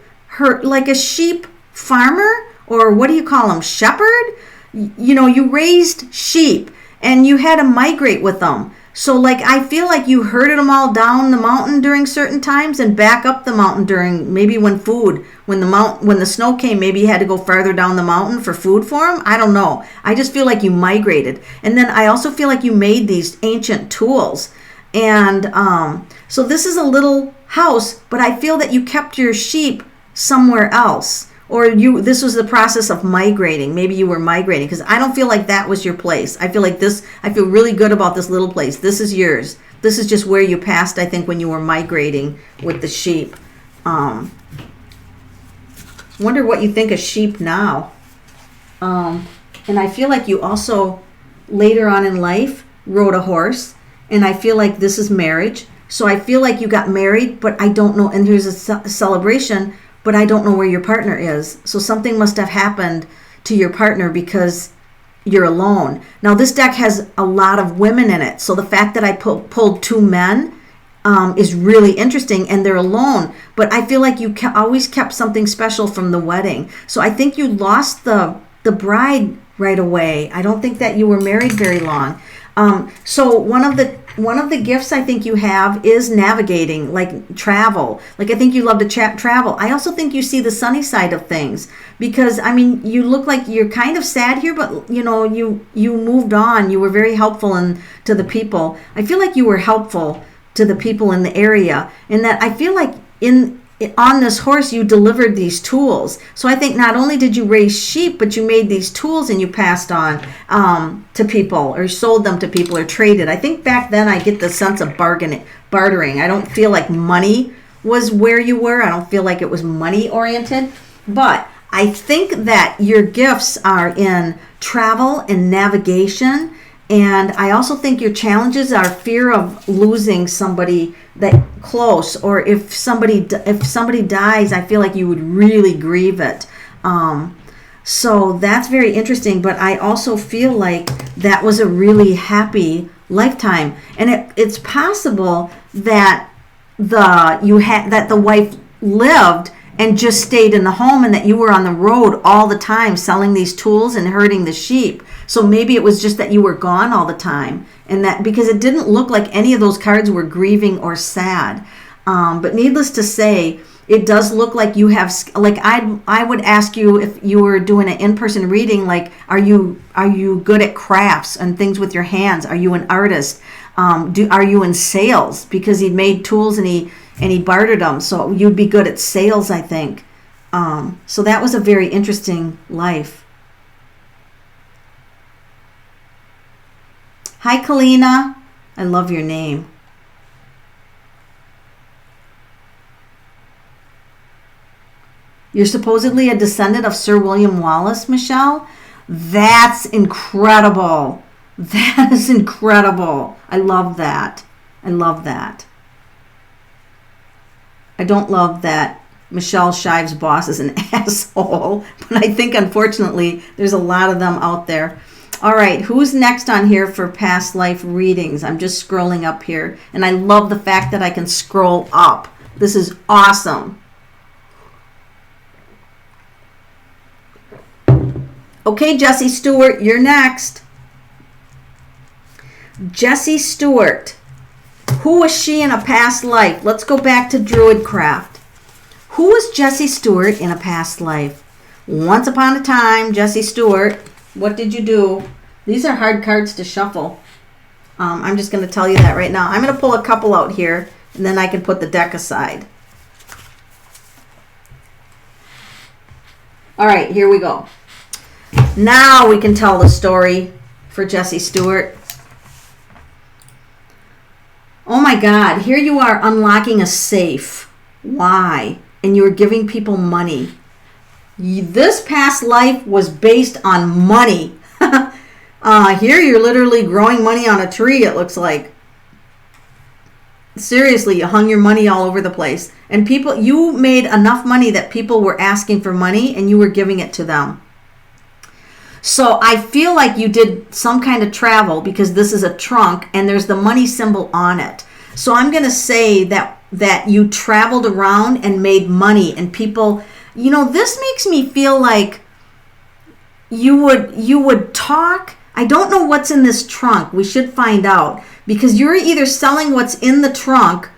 farmer, or what do you call them? Shepherd? You raised sheep, and you had to migrate with them. So like I feel like you herded them all down the mountain during certain times and back up the mountain during maybe when the snow came, maybe you had to go farther down the mountain for food for them. I don't know. I just feel like you migrated. And then I also feel like you made these ancient tools. And so this is a little house, but I feel that you kept your sheep somewhere else. Or this was the process of migrating. Maybe you were migrating, because I don't feel like that was your place. I feel really good about this little place. This is yours. This is just where you passed, I think, when you were migrating with the sheep. Wonder what you think of sheep now. And I feel like you also, later on in life, rode a horse. And I feel like this is marriage. So I feel like you got married, but I don't know. And here's a celebration, but I don't know where your partner is. So something must have happened to your partner because you're alone. Now this deck has a lot of women in it. So the fact that I pulled 2 men is really interesting, and they're alone. But I feel like you always kept something special from the wedding. So I think you lost the bride right away. I don't think that you were married very long. So one of the gifts I think you have is navigating, like travel. Like I think you love to travel. I also think you see the sunny side of things, because I mean you look like you're kind of sad here, but you know you moved on. You were very helpful to the people. I feel like you were helpful to the people in the area, and that I feel like on this horse you delivered these tools. So I think not only did you raise sheep, but you made these tools and you passed on to people, or sold them to people, or traded. I think back then I get the sense of bartering. I don't feel like money was where you were. I don't feel like it was money oriented, but I think that your gifts are in travel and navigation. And I also think your challenges are fear of losing somebody that close, or if somebody dies, I feel like you would really grieve it. So that's very interesting. But I also feel like that was a really happy lifetime, and it's possible that the wife lived and just stayed in the home, and that you were on the road all the time selling these tools and herding the sheep. So maybe it was just that you were gone all the time, and that because it didn't look like any of those cards were grieving or sad. But needless to say, it does look like you have, like I would ask you if you were doing an in-person reading, like are you good at crafts and things with your hands? Are you an artist? Are you in sales? Because he made tools and he bartered them, so you'd be good at sales, I think. So that was a very interesting life. Hi, Kalina. I love your name. You're supposedly a descendant of Sir William Wallace, Michelle. That's incredible. That is incredible. I love that. I love that. I don't love that Michelle Shive's boss is an asshole, but I think unfortunately there's a lot of them out there. All right, who's next on here for past life readings? I'm just scrolling up here, and I love the fact that I can scroll up. This is awesome. Okay, Jessie Stewart, you're next. Jessie Stewart. Who was she in a past life? Let's go back to Druidcraft. Who was Jessie Stewart in a past life? Once upon a time, Jessie Stewart. What did you do? These are hard cards to shuffle. I'm just going to tell you that right now. I'm going to pull a couple out here, and then I can put the deck aside. All right, here we go. Now we can tell the story for Jessie Stewart. Oh my God, here you are unlocking a safe. Why? And you were giving people money. This past life was based on money. Here you're literally growing money on a tree, it looks like. Seriously, you hung your money all over the place. And you made enough money that people were asking for money and you were giving it to them. So I feel like you did some kind of travel, because this is a trunk and there's the money symbol on it. So I'm going to say that you traveled around and made money, and people, this makes me feel like you would talk. I don't know what's in this trunk. We should find out, because you're either selling what's in the trunk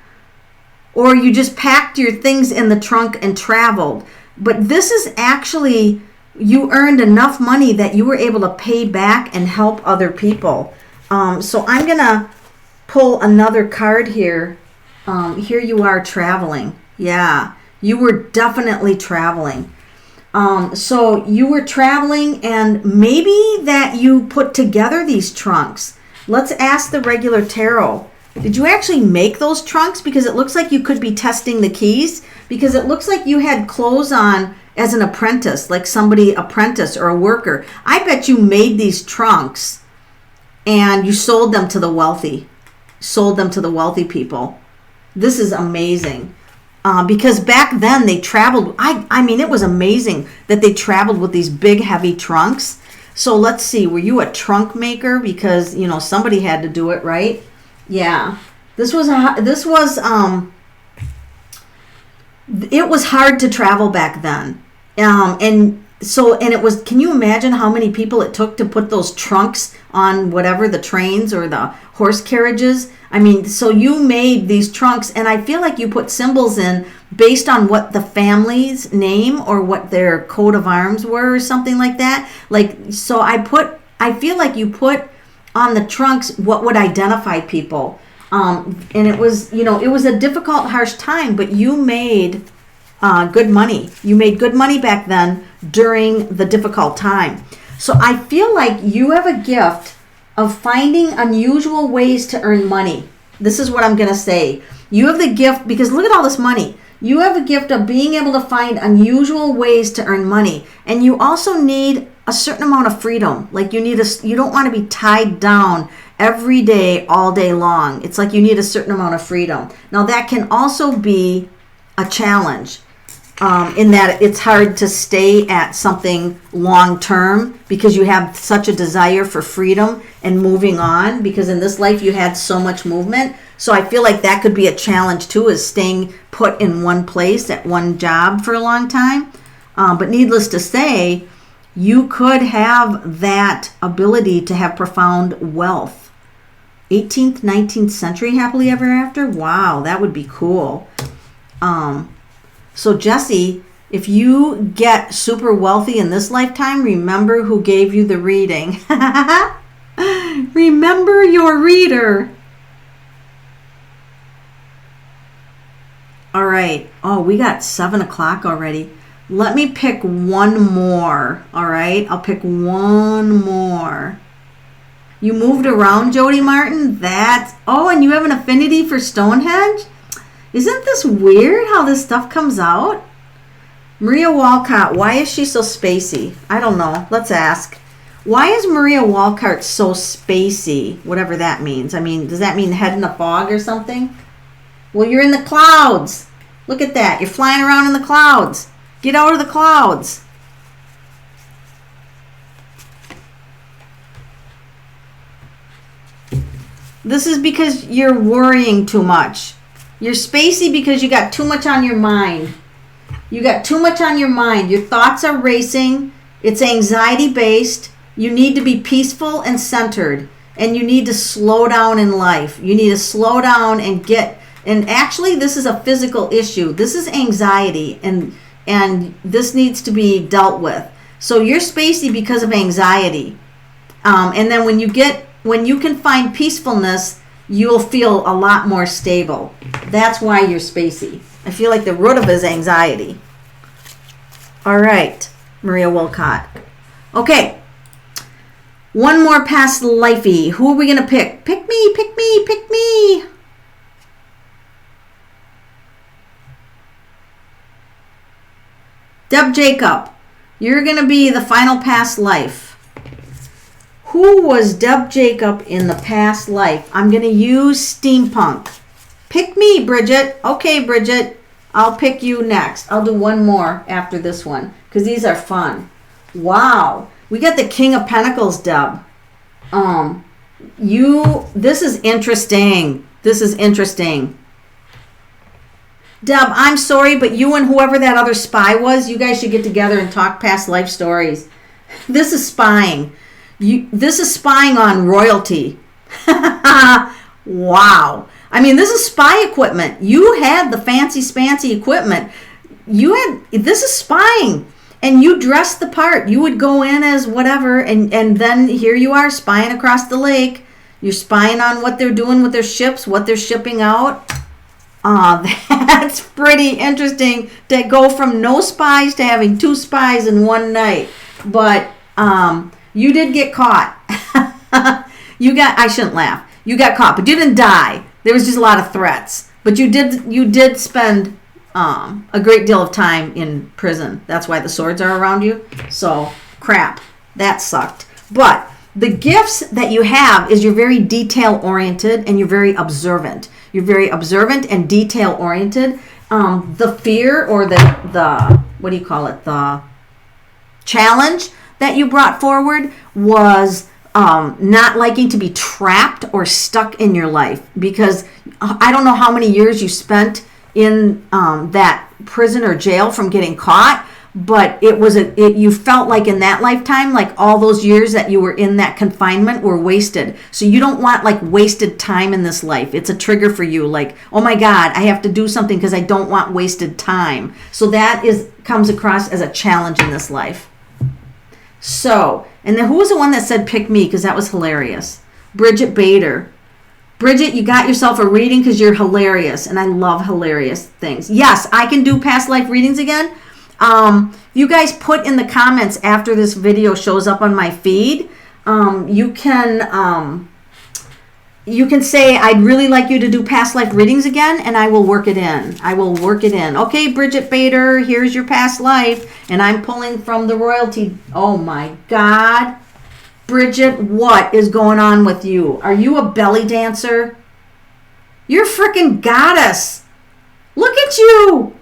or you just packed your things in the trunk and traveled. But this is actually, you earned enough money that you were able to pay back and help other people. So I'm going to pull another card here. Here you are traveling. Yeah, you were definitely traveling. So you were traveling, and maybe that you put together these trunks. Let's ask the regular tarot. Did you actually make those trunks? Because it looks like you could be testing the keys, because it looks like you had clothes on as an apprentice, like somebody apprentice or a worker. I bet you made these trunks and you sold them to the wealthy. Sold them to the wealthy people. This is amazing. Because back then they traveled. I mean, it was amazing that they traveled with these big, heavy trunks. So let's see. Were you a trunk maker? Because, you know, somebody had to do it, right? Yeah. It was hard to travel back then. And it was, can you imagine how many people it took to put those trunks on whatever, the trains or the horse carriages? I mean, so you made these trunks, and I feel like you put symbols in based on what the family's name or what their coat of arms were or something like that. Like, so I feel like you put on the trunks what would identify people. And it was, you know, it was a difficult, harsh time, but you made good money. You made good money back then during the difficult time. So I feel like you have a gift of finding unusual ways to earn money. This is what I'm going to say. You have the gift, because look at all this money. You have a gift of being able to find unusual ways to earn money. And you also need a certain amount of freedom. Like you don't want to be tied down every day, all day long. It's like you need a certain amount of freedom. Now that can also be a challenge. In that it's hard to stay at something long term because you have such a desire for freedom and moving on, because in this life you had so much movement. So I feel like that could be a challenge too, is staying put in one place at one job for a long time. But needless to say, you could have that ability to have profound wealth. 18th, 19th century happily ever after? Wow, that would be cool. So Jessie, if you get super wealthy in this lifetime, remember who gave you the reading. Remember your reader. All right. Oh, we got 7 o'clock already. Let me pick one more. All right. I'll pick one more. You moved around, Jodie Martin? And you have an affinity for Stonehenge? Isn't this weird how this stuff comes out? Maria Walcott, why is she so spacey? I don't know. Let's ask. Why is Maria Walcott so spacey? Whatever that means. I mean, does that mean head in a fog or something? Well, you're in the clouds. Look at that. You're flying around in the clouds. Get out of the clouds. This is because you're worrying too much. You're spacey because you got too much on your mind. You got too much on your mind. Your thoughts are racing. It's anxiety based. You need to be peaceful and centered. And you need to slow down in life. You need to slow down and actually this is a physical issue. This is anxiety and this needs to be dealt with. So you're spacey because of anxiety. And then when you can find peacefulness, you'll feel a lot more stable. That's why you're spacey. I feel like the root of it is anxiety. All right, Maria Walcott. Okay. One more past lifey. Who are we going to pick? Pick me, pick me, pick me. Deb Jacob. You're going to be the final past life. Who was Deb Jacob in the past life? I'm going to use steampunk. Pick me, Bridget. Okay, Bridget. I'll pick you next. I'll do one more after this one because these are fun. Wow. We got the King of Pentacles, Deb. This is interesting. This is interesting. Deb, I'm sorry, but you and whoever that other spy was, you guys should get together and talk past life stories. This is spying. This is spying on royalty. Wow. I mean, this is spy equipment. You had the fancy spancy equipment. This is spying. And you dressed the part. You would go in as whatever, and then here you are spying across the lake. You're spying on what they're doing with their ships, what they're shipping out. That's pretty interesting to go from no spies to having 2 spies in one night. But you did get caught. I shouldn't laugh. You got caught, but you didn't die. There was just a lot of threats. But you did spend a great deal of time in prison. That's why the swords are around you. So, crap. That sucked. But the gifts that you have is you're very detail-oriented and you're very observant. You're very observant and detail-oriented. The fear or the what do you call it? The challenge that you brought forward was not liking to be trapped or stuck in your life, because I don't know how many years you spent in that prison or jail from getting caught, but you felt like in that lifetime, like all those years that you were in that confinement were wasted. So you don't want like wasted time in this life. It's a trigger for you, like, oh my God, I have to do something because I don't want wasted time. So that comes across as a challenge in this life. So, and then who was the one that said pick me? Because that was hilarious. Bridget Bader. Bridget, you got yourself a reading because you're hilarious, and I love hilarious things. Yes, I can do past life readings again. You guys put in the comments after this video shows up on my feed. You can say, I'd really like you to do past life readings again, and I will work it in. Okay, Bridget Bader, here's your past life, and I'm pulling from the royalty. Oh my God. Bridget, what is going on with you? Are you a belly dancer? You're a freaking goddess. Look at you.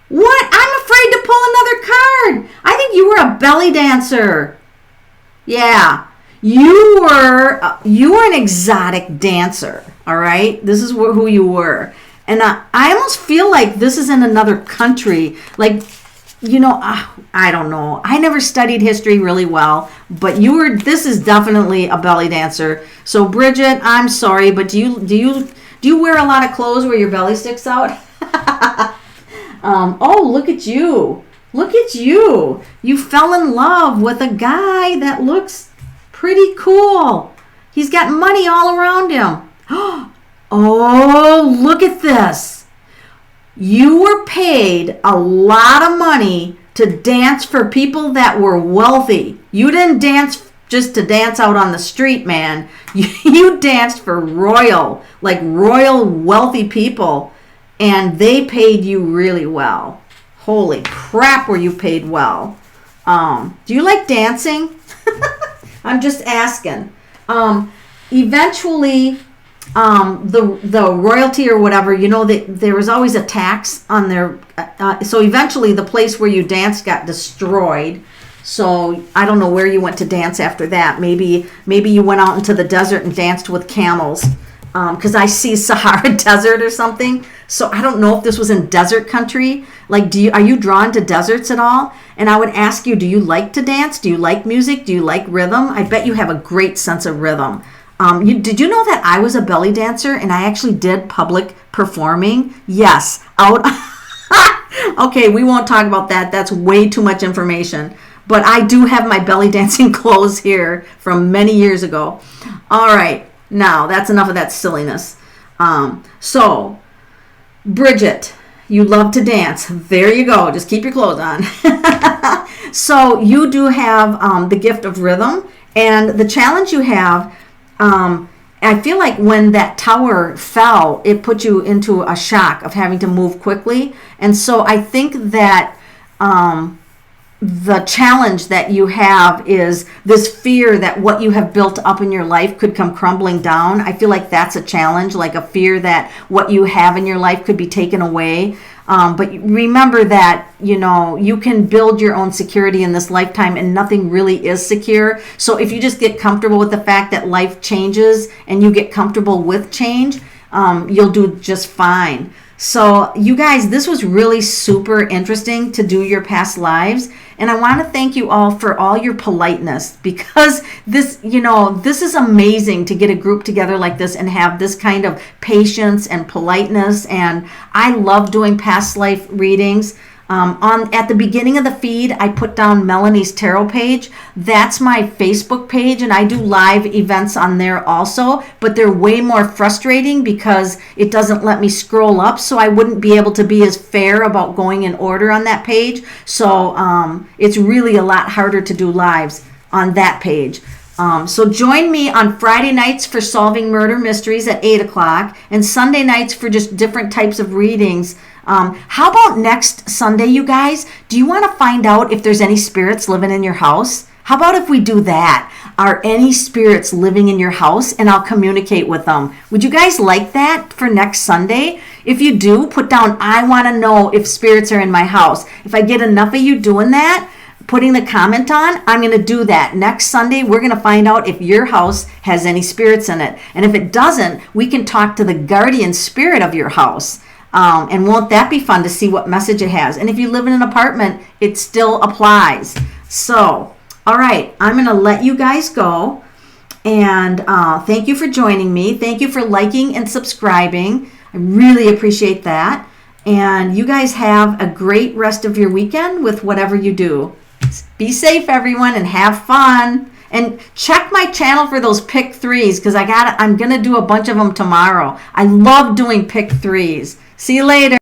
What? I'm afraid to pull another card. I think you were a belly dancer. Yeah. You were an exotic dancer, all right? This is who you were. And I almost feel like this is in another country. Like, I don't know. I never studied history really well, but this is definitely a belly dancer. So Bridget, I'm sorry, but do you wear a lot of clothes where your belly sticks out? Oh, look at you. Look at you. You fell in love with a guy that looks pretty cool. He's got money all around him. Oh, look at this. You were paid a lot of money to dance for people that were wealthy. You didn't dance just to dance out on the street, man. You danced for royal wealthy people, and they paid you really well. Holy crap, were you paid well. Do you like dancing? I'm just asking. Eventually, the royalty or whatever, that there was always a tax on their, so eventually the place where you danced got destroyed. So I don't know where you went to dance after that. Maybe you went out into the desert and danced with camels, because I see Sahara Desert or something. So I don't know if this was in desert country. Like, are you drawn to deserts at all? And I would ask you, do you like to dance? Do you like music? Do you like rhythm? I bet you have a great sense of rhythm. Did you know that I was a belly dancer and I actually did public performing? Yes, out. Okay, we won't talk about that. That's way too much information. But I do have my belly dancing clothes here from many years ago. All right, now that's enough of that silliness. So, Bridget, you love to dance. There you go. Just keep your clothes on. So you do have the gift of rhythm, and the challenge you have, I feel like when that tower fell, it put you into a shock of having to move quickly. And so I think that the challenge that you have is this fear that what you have built up in your life could come crumbling down. I feel like that's a challenge, like a fear that what you have in your life could be taken away. But remember that, you can build your own security in this lifetime, and nothing really is secure. So if you just get comfortable with the fact that life changes and you get comfortable with change, you'll do just fine. So you guys, this was really super interesting to do your past lives. And I want to thank you all for all your politeness, because this is amazing to get a group together like this and have this kind of patience and politeness. And I love doing past life readings. At the beginning of the feed, I put down Melanie's tarot page. That's my Facebook page, and I do live events on there also, but they're way more frustrating because it doesn't let me scroll up, so I wouldn't be able to be as fair about going in order on that page. So it's really a lot harder to do lives on that page. So join me on Friday nights for solving murder mysteries at 8 o'clock and Sunday nights for just different types of readings. How about next Sunday, you guys? Do you want to find out if there's any spirits living in your house? How about if we do that? Are any spirits living in your house? And I'll communicate with them. Would you guys like that for next Sunday? If you do, put down, I want to know if spirits are in my house. If I get enough of you doing that, putting the comment on, I'm going to do that. Next Sunday, we're going to find out if your house has any spirits in it. And if it doesn't, we can talk to the guardian spirit of your house. And won't that be fun to see what message it has? And if you live in an apartment, it still applies. So, all right, I'm going to let you guys go. And thank you for joining me. Thank you for liking and subscribing. I really appreciate that. And you guys have a great rest of your weekend with whatever you do. Be safe, everyone, and have fun. And check my channel for those pick threes, because I'm going to do a bunch of them tomorrow. I love doing pick threes. See you later.